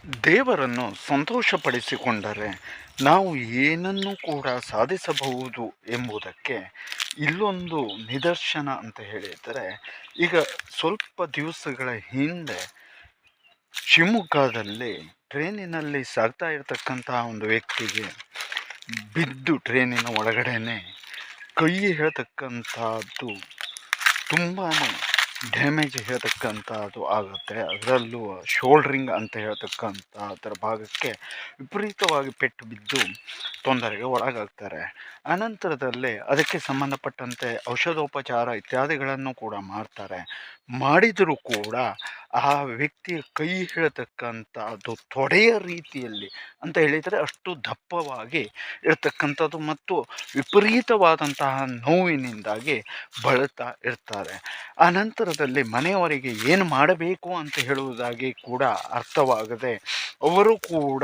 ದೇವರನ್ನು ಸಂತೋಷಪಡಿಸಿಕೊಂಡರೆ ನಾವು ಏನನ್ನೂ ಕೂಡ ಸಾಧಿಸಬಹುದು ಎಂಬುದಕ್ಕೆ ಇಲ್ಲೊಂದು ನಿದರ್ಶನ ಅಂತ ಹೇಳಿದರೆ, ಈಗ ಸ್ವಲ್ಪ ದಿವಸಗಳ ಹಿಂದೆ ಶಿವಮೊಗ್ಗದಲ್ಲಿ ಟ್ರೈನಿನಲ್ಲಿ ಸಾಗ್ತಾ ಇರತಕ್ಕಂತಹ ಒಂದು ವ್ಯಕ್ತಿಗೆ ಬಿದ್ದು ಟ್ರೈನಿನ ಒಳಗಡೆನೆ ಕೈ ಹೇಳ್ತಕ್ಕಂಥದ್ದು ತುಂಬಾ ಡ್ಯಾಮೇಜ್ ಹೇಳ್ತಕ್ಕಂಥದ್ದು ಆಗುತ್ತೆ. ಅದರಲ್ಲೂ ಶೋಲ್ಡ್ರಿಂಗ್ ಅಂತ ಹೇಳ್ತಕ್ಕಂಥ ಅದರ ಭಾಗಕ್ಕೆ ವಿಪರೀತವಾಗಿ ಪೆಟ್ಟು ಬಿದ್ದು ತೊಂದರೆಗೆ ಒಳಗಾಗ್ತಾರೆ. ಅನಂತರದಲ್ಲಿ ಅದಕ್ಕೆ ಸಂಬಂಧಪಟ್ಟಂತೆ ಔಷಧೋಪಚಾರ ಇತ್ಯಾದಿಗಳನ್ನು ಕೂಡ ಮಾಡ್ತಾರೆ. ಮಾಡಿದರೂ ಕೂಡ ಆ ವ್ಯಕ್ತಿಯ ಕೈ ಹೇಳ್ತಕ್ಕಂಥದ್ದು ತೊಡೆಯ ರೀತಿಯಲ್ಲಿ ಅಂತ ಹೇಳಿದರೆ ಅಷ್ಟು ದಪ್ಪವಾಗಿ ಇರತಕ್ಕಂಥದ್ದು ಮತ್ತು ವಿಪರೀತವಾದಂತಹ ನೋವಿನಿಂದಾಗಿ ಬಳಲ್ತಾ ಇರ್ತಾರೆ. ಅನಂತರದಲ್ಲಿ ಮನೆಯವರಿಗೆ ಏನು ಮಾಡಬೇಕು ಅಂತ ಹೇಳುವುದಾಗಿ ಕೂಡ ಅರ್ಥವಾಗದೆ ಅವರು ಕೂಡ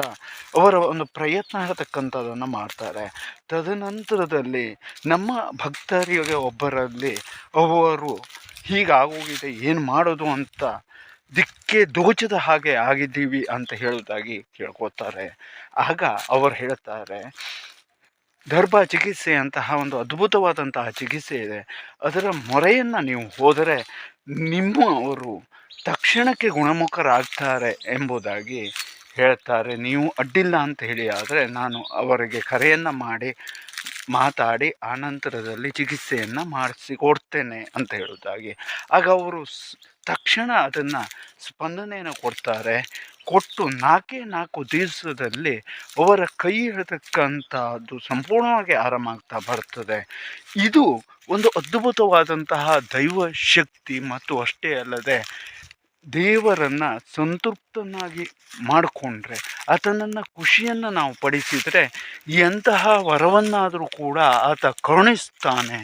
ಅವರ ಒಂದು ಪ್ರಯತ್ನ ಹೇಳ್ತಕ್ಕಂಥದ್ದನ್ನು ಮಾಡ್ತಾರೆ. ತದನಂತರದಲ್ಲಿ ನಮ್ಮ ಭಕ್ತರಿಗೆ ಒಬ್ಬರಲ್ಲಿ ಅವರು ಹೀಗಾಗೋಗಿದೆ, ಏನು ಮಾಡೋದು ಅಂತ ದಿಕ್ಕೆ ದೋಚದ ಹಾಗೆ ಆಗಿದ್ದೀವಿ ಅಂತ ಹೇಳುವುದಾಗಿ ಕೇಳ್ಕೊತಾರೆ. ಆಗ ಅವರು ಹೇಳ್ತಾರೆ, ಗರ್ಭ ಚಿಕಿತ್ಸೆ ಅಂತಹ ಒಂದು ಅದ್ಭುತವಾದಂತಹ ಚಿಕಿತ್ಸೆ ಇದೆ, ಅದರ ಮೊರೆಯನ್ನು ನೀವು ಹೋದರೆ ನಿಮ್ಮವರು ತಕ್ಷಣಕ್ಕೆ ಗುಣಮುಖರಾಗ್ತಾರೆ ಎಂಬುದಾಗಿ ಹೇಳ್ತಾರೆ. ನೀವು ಅಡ್ಡಿಲ್ಲ ಅಂತ ಹೇಳಿ ಆದರೆ ನಾನು ಅವರಿಗೆ ಕರೆಯನ್ನು ಮಾಡಿ ಮಾತಾಡಿ ಆನಂತರದಲ್ಲಿ ಚಿಕಿತ್ಸೆಯನ್ನು ಮಾಡಿಸಿಕೊಡ್ತೇನೆ ಅಂತ ಹೇಳುವುದಾಗಿ. ಆಗ ಅವರು ತಕ್ಷಣ ಅದನ್ನು ಸ್ಪಂದನೆಯನ್ನು ಕೊಡ್ತಾರೆ. ಕೊಟ್ಟು 4 ದಿವಸದಲ್ಲಿ ಅವರ ಕೈ ಹಿಡಿತಕ್ಕಂಥದ್ದು ಸಂಪೂರ್ಣವಾಗಿ ಆರಾಮಾಗ್ತಾ ಬರ್ತದೆ. ಇದು ಒಂದು ಅದ್ಭುತವಾದಂತಹ ದೈವ ಶಕ್ತಿ. ಮತ್ತು ಅಷ್ಟೇ ಅಲ್ಲದೆ ದೇವರನ್ನು ಸಂತೃಪ್ತನಾಗಿ ಮಾಡಿಕೊಂಡ್ರೆ, ಆತನನ್ನು ಖುಷಿಯನ್ನು ನಾವು ಪಡಿಸಿದರೆ ಎಂತಹ ವರವನ್ನಾದರೂ ಕೂಡ ಆತ ಕರುಣಿಸ್ತಾನೆ.